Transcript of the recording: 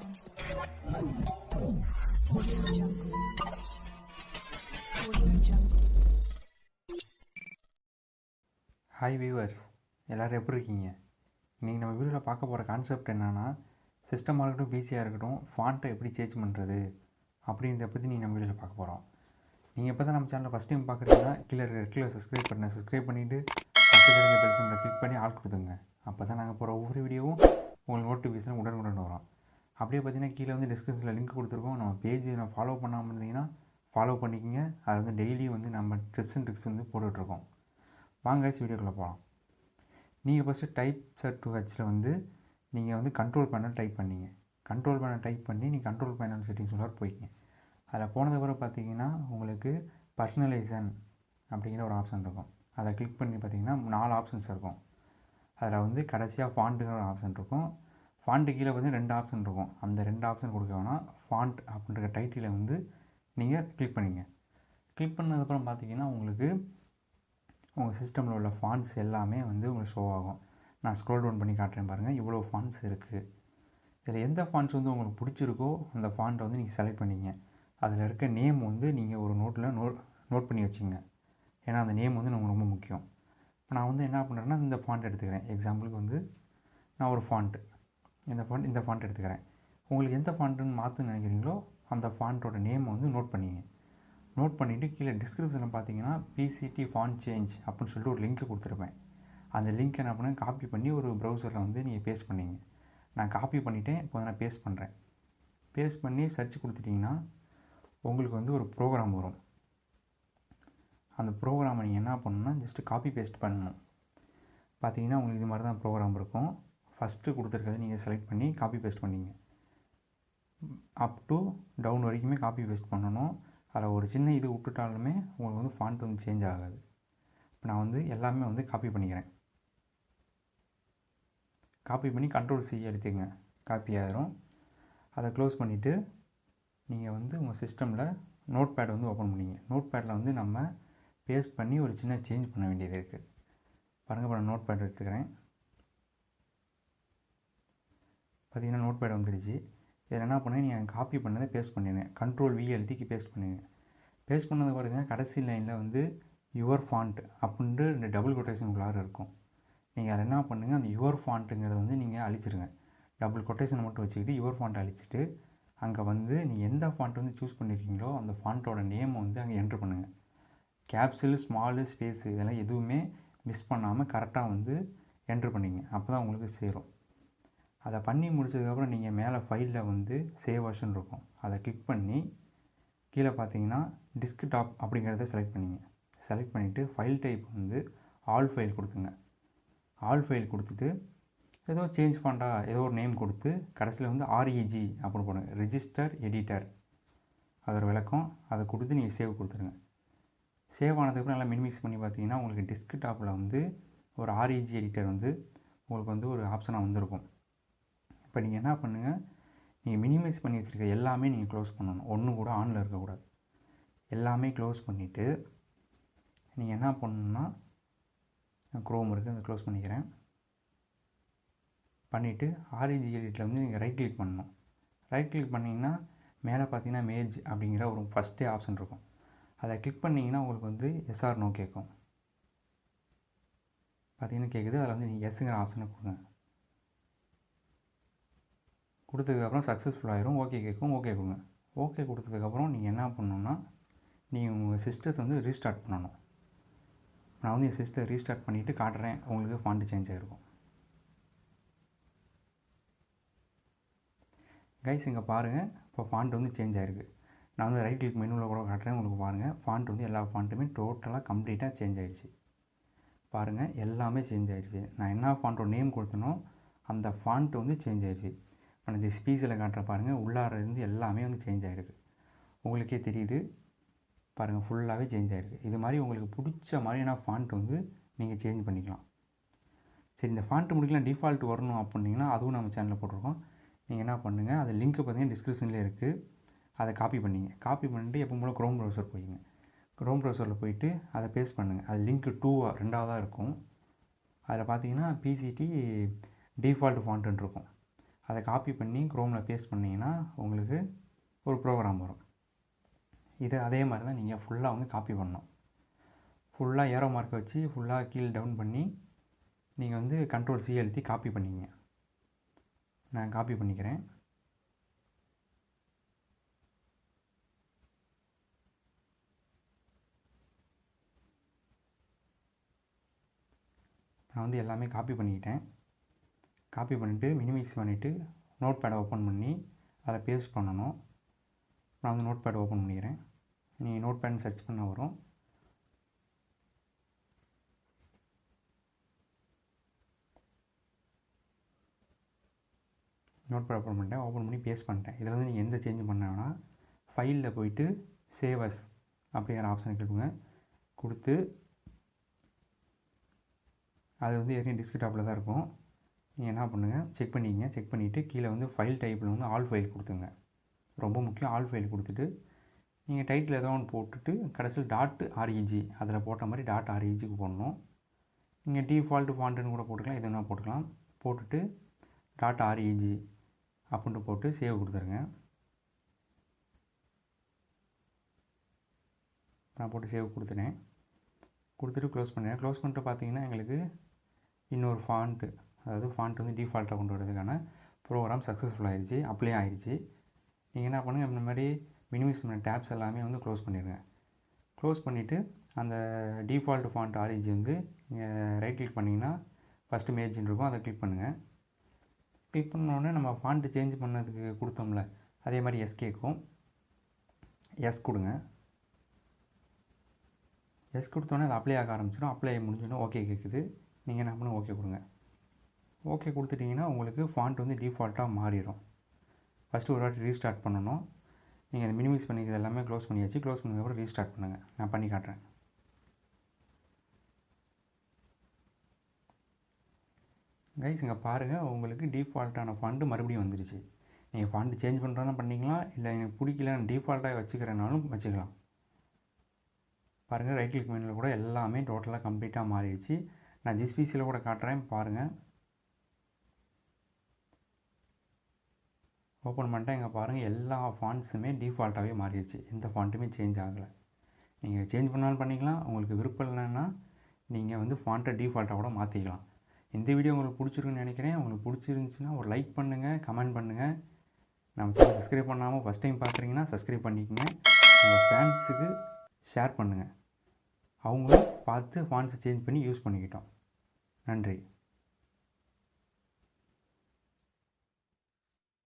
Hi viewers, எல்லோரும் எப்படி இருக்கீங்க? இன்றைக்கி நம்ம வீடியோவில் பார்க்க போகிற கான்செப்ட் என்னென்னா, சிஸ்டமாக இருக்கட்டும் பிசியாக இருக்கட்டும் ஃபாண்ட்டை எப்படி சேஞ்ச் பண்ணுறது அப்படின்றத பற்றி நீங்கள் நம்ம வீடியோவில் பார்க்க போகிறோம். நீங்கள் இப்போ தான் நம்ம சேனலில் ஃபஸ்ட் டைம் பார்க்குறீங்கன்னா கீழே இருக்கிற சப்ஸ்கிரைப் பண்ணிவிட்டு பக்கத்தில் இருக்க பெல் சிம்பலை கிளிக் பண்ணி ஆல் கொடுத்துங்க. அப்போ தான் நாங்கள் போகிற ஒவ்வொரு வீடியோவும் உங்களுக்கு நோட்டிஃபிகேஷன் உடனுக்குடன் வரும். அப்படியே பார்த்தீங்கன்னா கீழே வந்து டிஸ்கிரிப்ஷனில் லிங்க் கொடுத்துருக்கோம். நம்ம பேஜ் நான் ஃபாலோ பண்ணாமல் இருந்தீங்கன்னா ஃபாலோ பண்ணிக்கோங்க. அது வந்து டெய்லி வந்து நம்ம டிப்ஸ் அண்ட் ட்ரிக்ஸ் வந்து போட்டுட்ருக்கோம். வாங்க வீடியோக்குள்ளே போகலாம். நீங்கள் ஃபஸ்ட்டு டைப் செட் டு ஹச்சில் வந்து நீங்கள் வந்து கண்ட்ரோல் பேனல் டைப் பண்ணிங்க. கண்ட்ரோல் பேனல் டைப் பண்ணி நீங்கள் கண்ட்ரோல் பேனல் செட்டிங்ஸ் உள்ள போய்க்கிங்க. அதில் போனதுக்கப்புறம் பார்த்தீங்கன்னா உங்களுக்கு பர்சனலைசேஷன் அப்படிங்கிற ஒரு ஆப்ஷன் இருக்கும். அதை கிளிக் பண்ணி பார்த்தீங்கன்னா 4 ஆப்ஷன்ஸ் இருக்கும். அதில் வந்து கடைசியாக ஃபாண்ட்டுங்கிற ஒரு ஆப்ஷன் இருக்கும். ஃபாண்ட்டு கீழே வந்து 2 ஆப்ஷன் இருக்கும். அந்த 2 ஆப்ஷன் கொடுக்க வேணாம். ஃபாண்ட் அப்படின்ற டைட்டிலை வந்து நீங்கள் கிளிக் பண்ணிங்க. கிளிக் பண்ணதுக்கப்புறம் பார்த்தீங்கன்னா உங்களுக்கு உங்கள் சிஸ்டமில் உள்ள ஃபாண்ட்ஸ் எல்லாமே வந்து உங்களுக்கு ஷோ ஆகும். நான் ஸ்க்ரோல் டவுன் பண்ணி காட்டுறேன் பாருங்கள். இவ்வளோ ஃபாண்ட்ஸ் இருக்குது. இதில் எந்த ஃபாண்ட்ஸ் வந்து உங்களுக்கு பிடிச்சிருக்கோ அந்த ஃபாண்ட்டை வந்து நீங்கள் செலக்ட் பண்ணிங்க. அதில் இருக்க நேம் வந்து நீங்கள் ஒரு நோட்டில் நோட் பண்ணி வச்சுங்க. ஏன்னா அந்த நேம் வந்து நமக்கு ரொம்ப முக்கியம். இப்போ நான் வந்து என்ன பண்ணுறேன்னா இந்த ஃபாண்ட் எடுத்துக்கிறேன். எக்ஸாம்பிளுக்கு வந்து நான் ஒரு ஃபாண்ட்டு இந்த ஃபாண்ட் எடுத்துக்கிறேன். உங்களுக்கு எந்த ஃபாண்ட்டுன்னு மாற்றுன்னு நினைக்கிறீங்களோ அந்த ஃபாண்ட்டோட நேமை வந்து நோட் பண்ணிங்க. நோட் பண்ணிவிட்டு கீழே டிஸ்கிரிப்ஷனில் பார்த்தீங்கன்னா PCT Font Change அப்படின்னு சொல்லிட்டு ஒரு லிங்க் கொடுத்துருப்பேன். அந்த லிங்க் என்ன பண்ணேன், காப்பி பண்ணி ஒரு ப்ரௌசரில் வந்து நீங்கள் பேஸ்ட் பண்ணிங்க. நான் காப்பி பண்ணிவிட்டேன். இப்போ நான் பேஸ்ட் பண்ணுறேன். பேஸ்ட் பண்ணி சர்ச் கொடுத்துட்டிங்கன்னா உங்களுக்கு வந்து ஒரு ப்ரோக்ராம் வரும். அந்த ப்ரோக்ராமை நீங்கள் என்ன பண்ணணும்னா ஜஸ்ட்டு காப்பி பேஸ்ட் பண்ணணும். பார்த்தீங்கன்னா உங்களுக்கு இது மாதிரி தான் ப்ரோக்ராம் இருக்கும். ஃபஸ்ட்டு கொடுத்துருக்கதை நீங்கள் செலக்ட் பண்ணி காப்பி பேஸ்ட் பண்ணிங்க. அப் டு டவுன் வரைக்குமே காப்பி பேஸ்ட் பண்ணணும். அதில் ஒரு சின்ன இது விட்டுட்டாலுமே உங்களுக்கு வந்து ஃபாண்ட் வந்து சேஞ்ச் ஆகாது. இப்போ நான் வந்து எல்லாமே வந்து காப்பி பண்ணிக்கிறேன். காப்பி பண்ணி Ctrl+C எடுத்துங்க. காப்பி ஆகிரும். அதை க்ளோஸ் பண்ணிவிட்டு நீங்கள் வந்து உங்கள் சிஸ்டமில் நோட் பேட் வந்து ஓப்பன் பண்ணிங்க. நோட் பேடில் வந்து நம்ம பேஸ்ட் பண்ணி ஒரு சின்ன சேஞ்ச் பண்ண வேண்டியது இருக்குது. பாருங்கள், இப்போ நான் நோட் பேட் எடுத்துக்கிறேன். பார்த்திங்கன்னா நோட் பேட் வந்துடுச்சு. இதில் என்ன பண்ணேன், நீங்கள் காப்பி பண்ணதை பேஸ்ட் பண்ணிடுங்க. Ctrl+V எழுதிக்கு பேஸ்ட் பண்ணிடுங்க. பேஸ்ட் பண்ணது பார்த்தீங்கன்னா கடைசி லைனில் வந்து யுவர் ஃபாண்ட் அப்படின்ட்டு இந்த டபுள் கொட்டேஷனுக்குள்ளார இருக்கும். நீங்கள் அதை என்ன பண்ணுங்கள், அந்த யுவர் ஃபாண்ட்டுங்கிறத வந்து நீங்கள் அழிச்சிருங்க. டபுள் கொட்டேஷனை மட்டும் வச்சுக்கிட்டு யுவர் ஃபாண்ட்டை அழிச்சிட்டு அங்கே வந்து நீங்கள் எந்த ஃபாண்ட் வந்து சூஸ் பண்ணியிருக்கீங்களோ அந்த ஃபாண்ட்டோட நேமை வந்து அங்கே என்ட்ரு பண்ணுங்கள். கேப்சூல், ஸ்மாலு, ஸ்பேஸு இதெல்லாம் எதுவுமே மிஸ் பண்ணாமல் கரெக்டாக வந்து என்ட்ரு பண்ணிங்க. அப்போ தான் உங்களுக்கு சேரும். அதை பண்ணி முடிச்சதுக்கப்புறம் நீங்கள் மேலே ஃபைலில் வந்து சேவ் ஆப்ஷன் இருக்கும். அதை கிளிக் பண்ணி கீழே பார்த்தீங்கன்னா டெஸ்க்டாப் அப்படிங்கிறத செலக்ட் பண்ணிங்க. செலக்ட் பண்ணிவிட்டு ஃபைல் டைப் வந்து ஆல் ஃபைல் கொடுத்துங்க. ஆல் ஃபைல் கொடுத்துட்டு ஏதோ சேஞ்ச் பண்ணா ஏதோ ஒரு நேம் கொடுத்து கடைசியில் வந்து REG அப்படின்னு போடுங்க. ரெஜிஸ்டர் எடிட்டர் அதோட விளக்கம் அதை கொடுத்து நீங்கள் சேவ் கொடுத்துருங்க. சேவ் ஆனதுக்கப்புறம் நல்லா மினிமைஸ் பண்ணி பார்த்தீங்கன்னா உங்களுக்கு டெஸ்க்டாப்பில் வந்து ஒரு REG எடிட்டர் வந்து உங்களுக்கு வந்து ஒரு ஆப்ஷனாக வந்திருக்கும். இப்போ நீங்கள் என்ன பண்ணுங்கள், நீங்கள் மினிமைஸ் பண்ணி வச்சுருக்க எல்லாமே நீங்கள் க்ளோஸ் பண்ணணும். ஒன்று கூட ஆனில் இருக்கக்கூடாது. எல்லாமே க்ளோஸ் பண்ணிவிட்டு நீங்கள் என்ன பண்ணணுன்னா க்ரோம் இருக்குது, அதை க்ளோஸ் பண்ணிக்கிறேன். பண்ணிவிட்டு REG எடிட்டில் வந்து நீங்கள் ரைட் கிளிக் பண்ணணும். ரைட் கிளிக் பண்ணிங்கன்னா மேலே பார்த்தீங்கன்னா மேஜ் அப்படிங்கிற ஒரு ஃபஸ்ட்டே ஆப்ஷன் இருக்கும். அதை கிளிக் பண்ணிங்கன்னா உங்களுக்கு வந்து SR நோ கேட்கும். பார்த்தீங்கன்னா கேட்குது. அதில் வந்து நீங்கள் எஸ்ஸுங்கிற ஆப்ஷனை கொடுங்க. கொடுத்ததுக்கப்புறம் சக்ஸஸ்ஃபுல் ஆகிரும். ஓகே கேட்கும். ஓகே கொடுங்க. ஓகே கொடுத்ததுக்கப்புறம் நீங்கள் என்ன பண்ணணுன்னா நீங்கள் உங்கள் சிஸ்டத்தை வந்து ரீஸ்டார்ட் பண்ணணும். நான் வந்து என் சிஸ்டத்தை ரீஸ்டார்ட் பண்ணிவிட்டு காட்டுறேன். உங்களுக்கு ஃபாண்ட்டு சேஞ்ச் ஆகிருக்கும். கைஸ் இங்கே பாருங்கள், இப்போ ஃபாண்ட் வந்து சேஞ்ச் ஆகிருக்கு. நான் வந்து ரைட் கிளிக் மெனுவில் கூட காட்டுறேன். உங்களுக்கு பாருங்கள், ஃபாண்ட் வந்து எல்லா ஃபாண்ட்டுமே டோட்டலாக கம்ப்ளீட்டாக சேஞ்ச் ஆகிடுச்சு. பாருங்கள், எல்லாமே சேஞ்ச் ஆகிடுச்சு. நான் என்ன ஃபாண்ட்டோட நேம் கொடுத்தனோ அந்த ஃபாண்ட் வந்து சேஞ்ச் ஆகிடுச்சு. இப்போ நான் இந்த ஸ்பீச்சில் காட்டுற பாருங்கள், உள்ளார இருந்து எல்லாமே வந்து சேஞ்ச் ஆகிருக்கு. உங்களுக்கே தெரியுது பாருங்கள், ஃபுல்லாகவே சேஞ்ச் ஆகிருக்கு. இது மாதிரி உங்களுக்கு பிடிச்ச மாதிரியான ஃபாண்ட் வந்து நீங்கள் சேஞ்ச் பண்ணிக்கலாம். சரி, இந்த ஃபாண்ட்டு முடிக்கலாம் டிஃபால்ட் வரணும் அப்படின்னிங்கன்னா அதுவும் நம்ம சேனலில் போட்டிருக்கோம். நீங்கள் என்ன பண்ணுங்கள், அது லிங்க்கு பார்த்தீங்கன்னா டிஸ்கிரிப்ஷன்லேயே இருக்குது. அதை காப்பி பண்ணிங்க. காப்பி பண்ணிட்டு எப்போ போல் க்ரோம் ப்ரௌசர் போய்ங்க. க்ரோம் ப்ரௌசரில் போயிட்டு அதை பேஸ்ட் பண்ணுங்கள். அது லிங்க்கு 2ஆக இருக்கும். அதில் பார்த்தீங்கன்னா PCT Default Font இருக்கும். அதை காப்பி பண்ணி க்ரோமில் பேஸ்ட் பண்ணிங்கன்னா உங்களுக்கு ஒரு ப்ரோக்ராம் வரும். இது அதே மாதிரி தான் நீங்கள் ஃபுல்லாக வந்து காப்பி பண்ணணும். ஃபுல்லாக ஏரோ மார்க்கை வச்சு ஃபுல்லாக கீழே டவுன் பண்ணி நீங்கள் வந்து Ctrl+C அழுத்தி காப்பி பண்ணிங்க. நான் காப்பி பண்ணிக்கிறேன். நான் வந்து எல்லாமே காப்பி பண்ணிக்கிட்டேன். காப்பி பண்ணிவிட்டு மினிமைஸ் பண்ணிவிட்டு நோட் பேடை ஓப்பன் பண்ணி அதை பேஸ்ட் பண்ணணும். நான் வந்து நோட் பேட் ஓப்பன் பண்ணிக்கிறேன். நீங்கள் நோட் பேட்னு சர்ச் பண்ண வரும். நோட் பேட் ஓப்பன் பண்ணிட்டேன். ஓப்பன் பண்ணி பேஸ்ட் பண்ணிட்டேன். இதில் வந்து நீங்கள் எந்த சேஞ்சும் பண்ணாங்கன்னா ஃபைலில் போயிட்டு சேவ் அஸ் அப்படிங்கிற ஆப்ஷனை கொடுங்க. கொடுத்து அது வந்து ஏற்கனவே டெஸ்க்டாப்பில் தான் இருக்கும். நீங்கள் என்ன பண்ணுங்கள், செக் பண்ணிக்கங்க. செக் பண்ணிவிட்டு கீழே வந்து ஃபைல் டைப்பில் வந்து ஆல் ஃபைல் கொடுத்துங்க. ரொம்ப முக்கியம், ஆல் ஃபைல் கொடுத்துட்டு நீங்கள் டைட்டில் ஏதோ ஒன்று போட்டுட்டு கடைசியில் .reg அதில் போட்ட மாதிரி .regக்கு போடணும். நீங்கள் டிஃபால்ட் ஃபாண்ட்டுன்னு கூட போட்டுக்கலாம், எது வேணால் போட்டுக்கலாம். போட்டுட்டு .reg அப்படின்ட்டு போட்டு சேவ் கொடுத்துருங்க. நான் போட்டு சேவ் கொடுத்துட்டேன். கொடுத்துட்டு க்ளோஸ் பண்ணுறேன். க்ளோஸ் பண்ணிட்டு பார்த்தீங்கன்னா எங்களுக்கு இன்னொரு ஃபாண்ட்டு, அதாவது ஃபாண்ட் வந்து டிஃபால்ட்டாக கொண்டு வரதுக்கான ப்ரோக்ராம் சக்ஸஸ்ஃபுல் ஆகிடுச்சு, அப்ளை ஆகிடுச்சு. நீங்கள் என்ன பண்ணுங்கள், இந்த மாதிரி மினிமைஸ் பண்ண டேப்ஸ் எல்லாமே வந்து க்ளோஸ் பண்ணிடுங்க. க்ளோஸ் பண்ணிவிட்டு அந்த டிஃபால்ட் ஃபாண்ட் ஆரிஜி வந்து நீங்கள் ரைட் கிளிக் பண்ணிங்கன்னா ஃபஸ்ட்டு மேஜின்னு இருக்கும், அதை கிளிக் பண்ணுங்கள். கிளிக் பண்ணோடனே நம்ம ஃபாண்ட்டு சேஞ்ச் பண்ணதுக்கு கொடுத்தோம்ல, அதே மாதிரி எஸ் கேட்கும். எஸ் கொடுங்க. எஸ் கொடுத்தோன்னே அது அப்ளை ஆக ஆரம்பிச்சிடும். அப்ளை முடிஞ்சோன்னா ஓகே கேட்குது. நீங்கள் என்ன பண்ணுங்க, ஓகே கொடுங்க. ஓகே கொடுத்துட்டிங்கன்னா உங்களுக்கு ஃபாண்ட் வந்து டிஃபால்ட்டாக மாறிடும். ஃபஸ்ட்டு ஒரு வாட்டி ரீஸ்டார்ட் பண்ணணும். நீங்கள் அதை மினிமைஸ் பண்ணிக்கிறது எல்லாமே க்ளோஸ் பண்ணியாச்சு. க்ளோஸ் பண்ணதுக்கப்புறம் ரீஸ்டார்ட் பண்ணுங்கள். நான் பண்ணி காட்டுறேன். கைஸ் இங்கே பாருங்கள், உங்களுக்கு டிஃபால்ட்டான ஃபாண்ட்டு மறுபடியும் வந்துடுச்சு. நீங்கள் ஃபாண்ட்டு சேஞ்ச் பண்ணுறதுனா பண்ணிக்கலாம், இல்லை எனக்கு பிடிக்கல நான் டிஃபால்ட்டாக வச்சுக்கிறேனாலும் வச்சுக்கலாம். பாருங்கள், ரைட் கிளிக் மெனுவில் கூட எல்லாமே டோட்டலாக கம்ப்ளீட்டாக மாறிடுச்சு. நான் ஜிஸ்பிசியில் கூட காட்டுறேன் பாருங்கள். ஓப்பன் பண்ணிட்டேன். இங்கே பாருங்கள், எல்லா ஃபாண்ட்ஸுமே டிஃபால்ட்டாகவே மாறிடுச்சு. எந்த ஃபாண்ட்டுமே சேஞ்ச் ஆகலை. நீங்கள் சேஞ்ச் பண்ணாலும் பண்ணிக்கலாம். உங்களுக்கு விருப்பம் இல்லைன்னா நீங்கள் வந்து ஃபாண்ட்டை டிஃபால்ட்டாக கூட மாற்றிக்கலாம். இந்த வீடியோ உங்களுக்கு பிடிச்சிருக்குன்னு நினைக்கிறேன். உங்களுக்கு பிடிச்சிருந்துச்சின்னா ஒரு லைக் பண்ணுங்கள், கமெண்ட் பண்ணுங்கள். நம்ம சேனல் சப்ஸ்கிரைப் பண்ணாமல் ஃபஸ்ட் டைம் பார்க்குறீங்கன்னா சப்ஸ்கிரைப் பண்ணிக்கங்க. உங்கள் ஃப்ரெண்ட்ஸுக்கு ஷேர் பண்ணுங்கள். அவங்களும் பார்த்து ஃபாண்ட்ஸை சேஞ்ச் பண்ணி யூஸ் பண்ணிக்கிட்டோம். நன்றி.